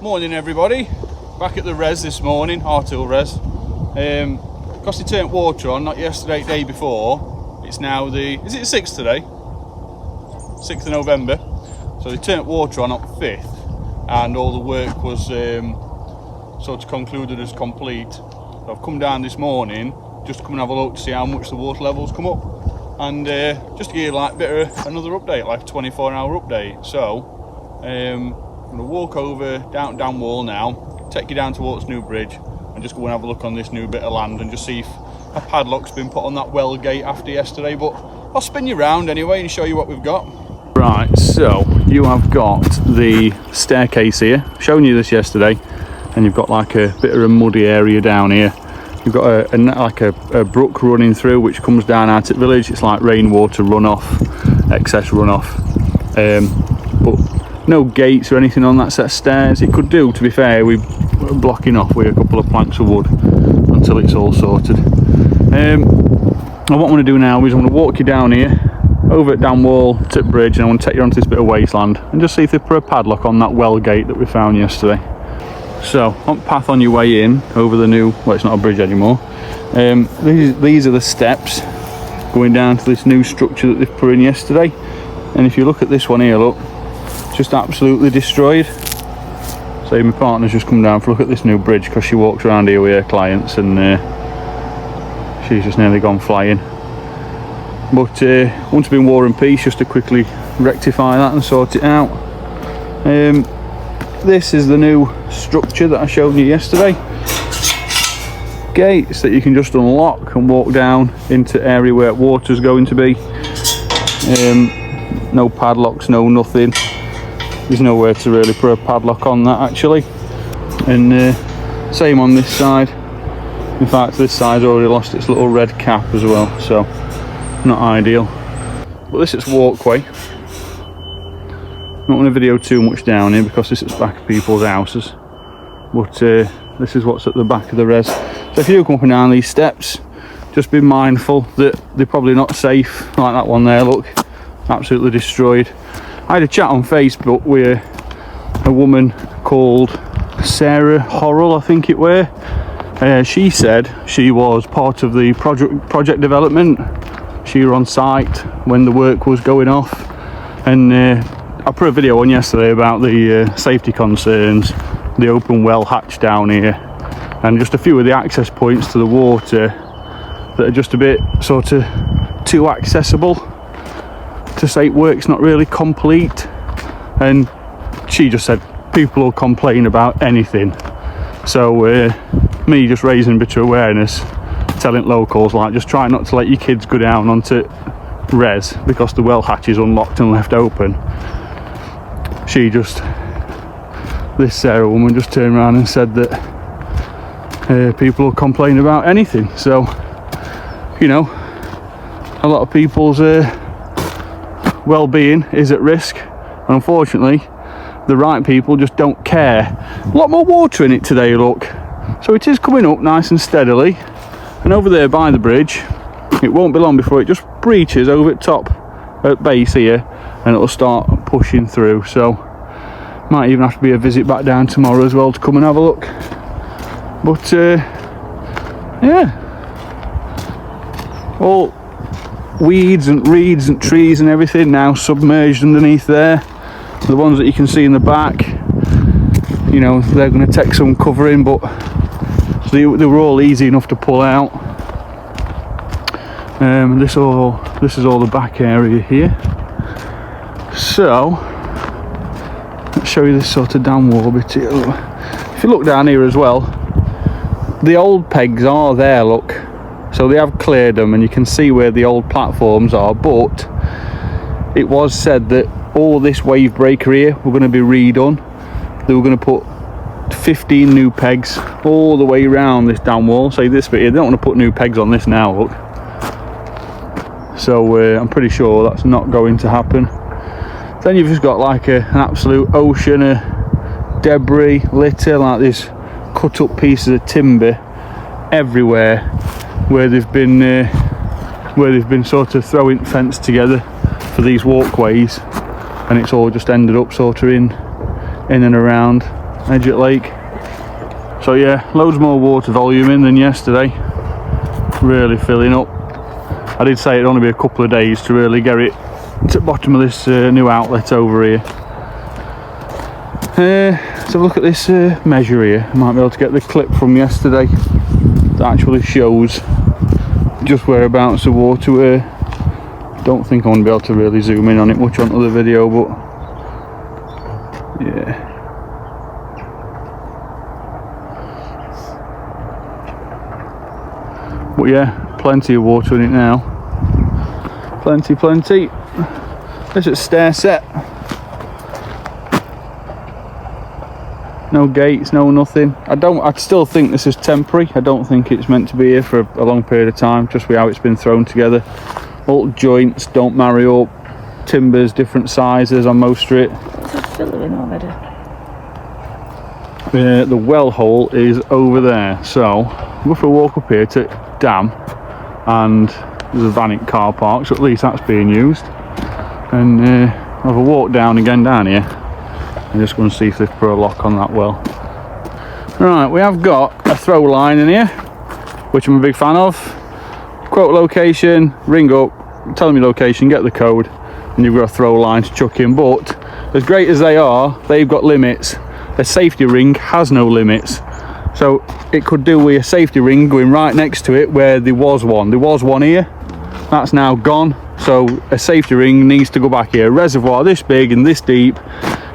Morning everybody, back at the res this morning, Harthill Res. Because they turned water on, not yesterday, day before, it's now is it the 6th today? 6th of November. So they turned water on 5th and all the work was sort of concluded as complete. So I've come down this morning just to come and have a look to see how much the water levels come up and just to give you like a bit of another update, like a 24-hour update. So I'm going to walk over down wall now, take you down towards New Bridge and just go and have a look on this new bit of land and just see if a padlock's been put on that well gate after yesterday. But I'll spin you round anyway and show you what we've got. Right, so you have got the staircase here, shown you this yesterday, and you've got like a bit of a muddy area down here. You've got a brook running through which comes down out at village. It's like rainwater runoff, excess runoff, but no gates or anything on that set of stairs. It could do, to be fair, we're blocking off with a couple of planks of wood until it's all sorted. What I want to do now is I'm going to walk you down here, over at down wall to bridge, and I want to take you onto this bit of wasteland and just see if they put a padlock on that well gate that we found yesterday. So, on path on your way in, over the new, well, it's not a bridge anymore. These are the steps going down to this new structure that they've put in yesterday. And if you look at this one here, look, just absolutely destroyed. So my partner's just come down for a look at this new bridge because she walks around here with her clients and she's just nearly gone flying. But once it's been War and Peace, just to quickly rectify that and sort it out. This is the new structure that I showed you yesterday. Gates that you can just unlock and walk down into area where water's going to be. No padlocks, no nothing. There's nowhere to really put a padlock on that actually. And same on this side. In fact, this side's already lost its little red cap as well, so not ideal. But this is walkway. Not going to video too much down here because this is back of people's houses. But this is what's at the back of the res. So if you do come up and down these steps, just be mindful that they're probably not safe. Like that one there, look, absolutely destroyed. I had a chat on Facebook with a woman called Sarah Horrell, I think it were. She said she was part of the project development. She was on site when the work was going off, and I put a video on yesterday about the safety concerns, the open well hatch down here, and just a few of the access points to the water that are just a bit sort of too accessible to say work's not really complete. And she just said people will complain about anything. So me just raising a bit of awareness, telling locals like just try not to let your kids go down onto res because the well hatch is unlocked and left open. This Sarah woman just turned around and said that people will complain about anything. So, you know, a lot of people's well-being is at risk, and unfortunately the right people just don't care. A lot more water in it today, look, so it is coming up nice and steadily, and over there by the bridge it won't be long before it just breaches over at top at base here and it'll start pushing through. So might even have to be a visit back down tomorrow as well to come and have a look. But yeah, all weeds and reeds and trees and everything now submerged underneath there. The ones that you can see in the back, you know, they're going to take some covering, but they were all easy enough to pull out. This is all the back area here. So let's show you this sort of down wall bit here. If you look down here as well, the old pegs are there, look. So they have cleared them and you can see where the old platforms are, but it was said that all this wave breaker here were going to be redone. They were going to put 15 new pegs all the way around this down wall. So this bit here, they don't want to put new pegs on this now, look. So I'm pretty sure that's not going to happen. Then you've just got like an absolute ocean of debris, litter, like these cut up pieces of timber everywhere where they've been sort of throwing fence together for these walkways, and it's all just ended up sort of in and around Edget Lake. So yeah, loads more water volume in than yesterday. Really filling up. I did say it'd only be a couple of days to really get it to the bottom of this new outlet over here. Let's have a look at this measure here. I might be able to get the clip from yesterday that actually shows just whereabouts the water were. Don't think I'm going to be able to really zoom in on it much onto the video, but yeah. But yeah, plenty of water in it now. Plenty. This is stair set. No gates, no nothing. I still think this is temporary. I don't think it's meant to be here for a long period of time, just with how it's been thrown together. All joints don't marry up. Timbers, different sizes on most of it. Is it filling already? The well hole is over there. So, go for a walk up here to dam, and there's a Vanik car park, so at least that's being used. And have a walk down again down here. I'm just going to see if they've put a lock on that well. Right, we have got a throw line in here, which I'm a big fan of. Quote location, ring up, tell me location, get the code, and you've got a throw line to chuck in. But as great as they are, they've got limits. A safety ring has no limits. So it could do with a safety ring going right next to it where there was one. There was one here, that's now gone. So a safety ring needs to go back here. A reservoir this big and this deep,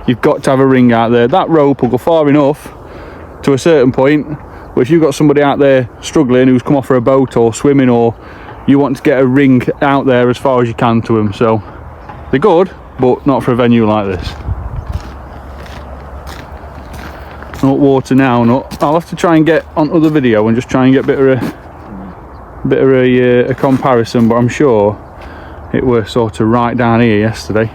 you've got to have a ring out there. That rope will go far enough to a certain point, but if you've got somebody out there struggling who's come off for a boat or swimming, or you want to get a ring out there as far as you can to them. So they're good, but not for a venue like this. Not water now, I'll have to try and get onto the video and just try and get a bit of a comparison, but I'm sure it were sort of right down here yesterday.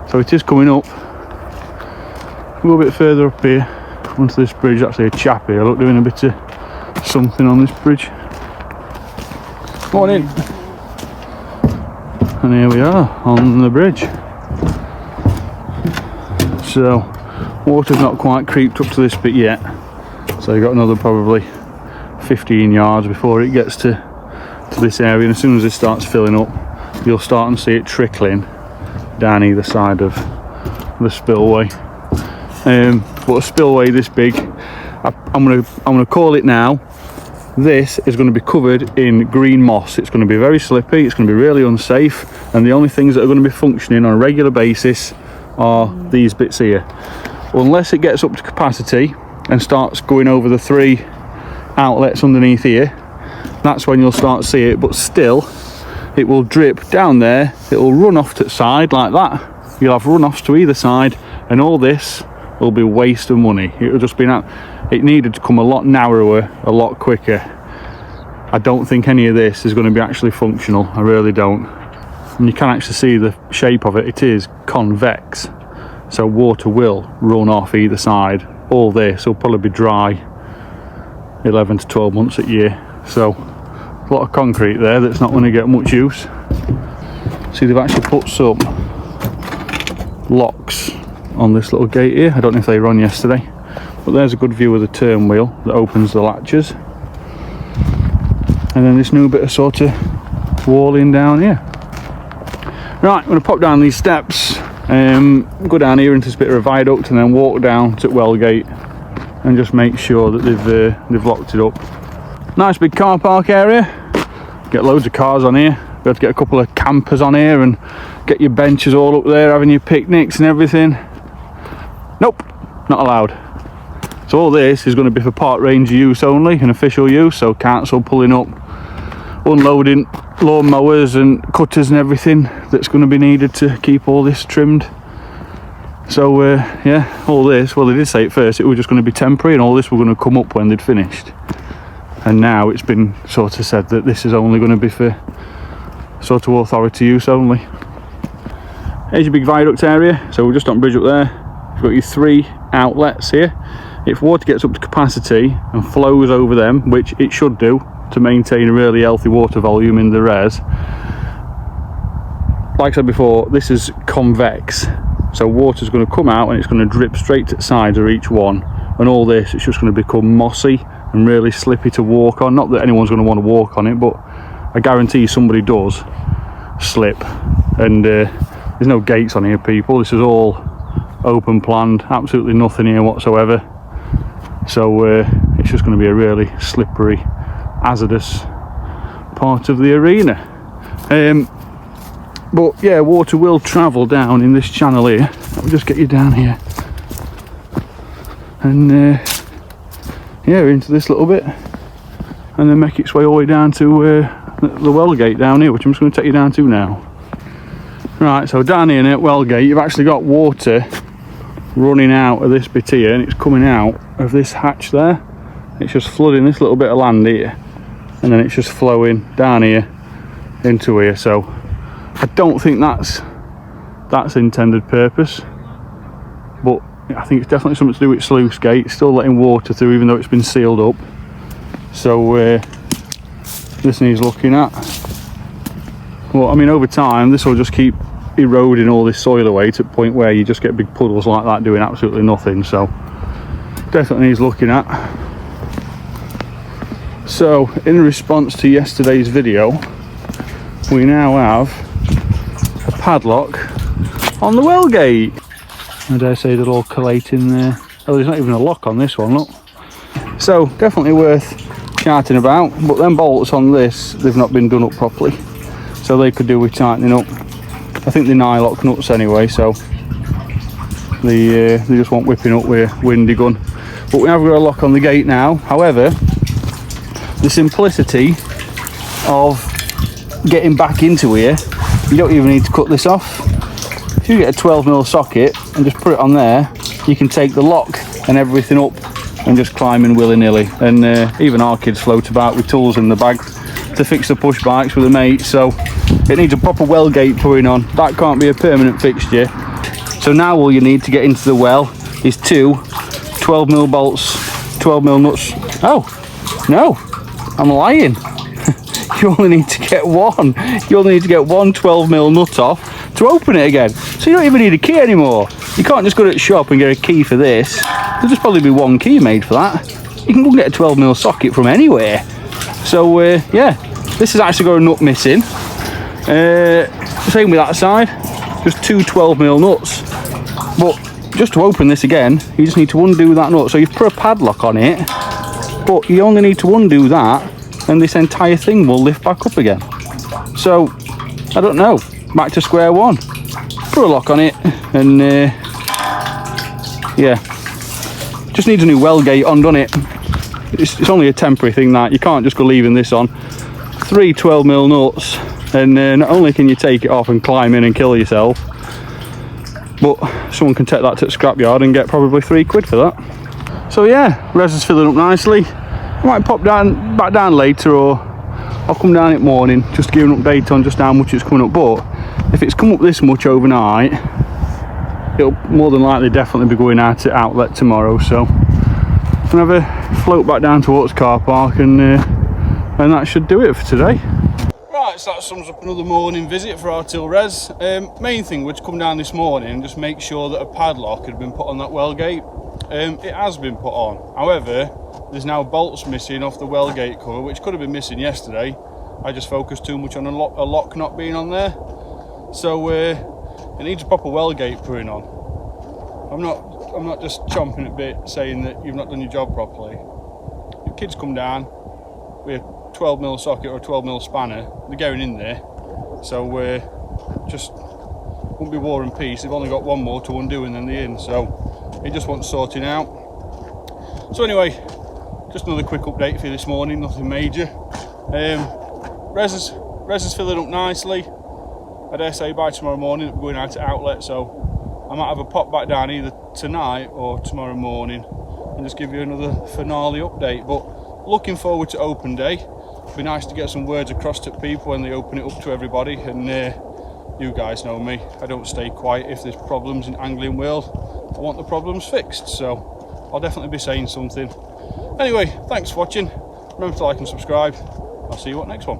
So it is coming up. A little bit further up here onto this bridge. Actually a chap here, look, doing a bit of something on this bridge. Morning. And here we are on the bridge. So water's not quite creeped up to this bit yet, so you've got another probably 15 yards before it gets to this area, and as soon as it starts filling up you'll start and see it trickling down either side of the spillway. But a spillway this big, I'm gonna call it now, this is going to be covered in green moss. It's going to be very slippy, it's going to be really unsafe, and the only things that are going to be functioning on a regular basis are these bits here. Unless it gets up to capacity and starts going over the 3 outlets underneath here, that's when you'll start to see it. But still, it will drip down there, it will run off to the side like that. You'll have runoffs to either side, and all this will be waste of money. It will just be it needed to come a lot narrower, a lot quicker. I don't think any of this is going to be actually functional, I really don't. And you can actually see the shape of it. It is convex, so water will run off either side. All this will probably be dry 11 to 12 months a year. So a lot of concrete there that's not going to get much use. See, they've actually put some locks on this little gate here. I don't know if they were on yesterday, but there's a good view of the turn wheel that opens the latches. And then this new bit of sort of walling down here. Right, I'm going to pop down these steps, go down here into this bit of a viaduct, and then walk down to Wellgate and just make sure that they've locked it up. Nice big car park area. Get loads of cars on here. Be able to get a couple of campers on here and get your benches all up there, having your picnics and everything. Nope, not allowed. So all this is going to be for park ranger use only, and official use, so council pulling up, unloading lawn mowers and cutters and everything that's going to be needed to keep all this trimmed. So yeah, all this, well, they did say at first it was just going to be temporary, and all this were going to come up when they'd finished. And now it's been sort of said that this is only going to be for sort of authority use only. Here's your big viaduct area. So we're just on bridge up there. You've got your 3 outlets here. If water gets up to capacity and flows over them, which it should do to maintain a really healthy water volume in the res, like I said before, this is convex, So water's going to come out and it's going to drip straight to the sides of each one, and all this, it's just going to become mossy and really slippy to walk on. Not that anyone's going to want to walk on it, but I guarantee somebody does slip. And there's no gates on here, people. This is all open planned, absolutely nothing here whatsoever. So it's just going to be a really slippery, hazardous part of the arena. But yeah, water will travel down in this channel here. I'll just get you down here, and yeah, into this little bit, and then make its way all the way down to the well gate down here, which I'm just going to take you down to now. Right, so down here at well gate, you've actually got water running out of this bit here, and it's coming out of this hatch there. It's just flooding this little bit of land here, and then it's just flowing down here into here. So I don't think that's intended purpose, but I think it's definitely something to do with sluice gate. It's still letting water through even though it's been sealed up. So this needs looking at. Well, I mean, over time this will just keep eroding all this soil away to the point where you just get big puddles like that doing absolutely nothing. So definitely needs looking at. So in response to yesterday's video, we now have a padlock on the well gate. I dare say they're all collating there. Oh, there's not even a lock on this one, look. So definitely worth chatting about, but them bolts on this, they've not been done up properly, so they could do with tightening up. I think they're nylock nuts anyway, so they just want whipping up with a windy gun. But we have got a lock on the gate now. However, the simplicity of getting back into here, you don't even need to cut this off. If you get a 12mm socket and just put it on there, you can take the lock and everything up and just climb in willy-nilly. And even our kids float about with tools in the bag to fix the push bikes with a mate. So it needs a proper well gate putting on. That can't be a permanent fixture. So now all you need to get into the well is two 12mm bolts, 12mm nuts. Oh no, I'm lying. You only need to get one. You only need to get one 12mm nut off to open it again. So you don't even need a key anymore. You can't just go to the shop and get a key for this. There'll just probably be one key made for that. You can go and get a 12mm socket from anywhere. So yeah, this has actually got a nut missing. Same with that side, just two 12mm nuts. But just to open this again, you just need to undo that nut. So you've put a padlock on it, but you only need to undo that, and this entire thing will lift back up again. So I don't know, back to square one. Put a lock on it, and yeah, just needs a new well gate on, doesn't it? It's only a temporary thing, that you can't just go leaving this on. 3 12mm nuts, and not only can you take it off and climb in and kill yourself, but someone can take that to the scrapyard and get probably £3 for that. So yeah, res is filling up nicely. I might pop back down later, or I'll come down in the morning just to give an update on just how much it's coming up. But if it's come up this much overnight, it'll more than likely definitely be going out to outlet tomorrow. So I'm gonna have a float back down towards car park, and that should do it for today. Right, so that sums up another morning visit for Harthill Res. Main thing was to come down this morning and just make sure that a padlock had been put on that well gate. It has been put on. However, there's now bolts missing off the well gate cover, which could have been missing yesterday. I just focused too much on a lock not being on there. So it needs a proper well gate putting on. I'm not just chomping at bit saying that you've not done your job properly. If kids come down with a 12mm socket or a 12mm spanner, they're going in there. So just won't be war and peace. They've only got one more to undo and then they're in. So it just wants sorting out. So anyway, just another quick update for you this morning, nothing major. Res is filling up nicely. I dare say by tomorrow morning we're going out to outlet, so I might have a pop back down either tonight or tomorrow morning and just give you another finale update. But looking forward to open day. It'd be nice to get some words across to people when they open it up to everybody. And you guys know me, I don't stay quiet if there's problems in angling world. I want the problems fixed, so I'll definitely be saying something. Anyway, thanks for watching. Remember to like and subscribe. I'll see you at the next one.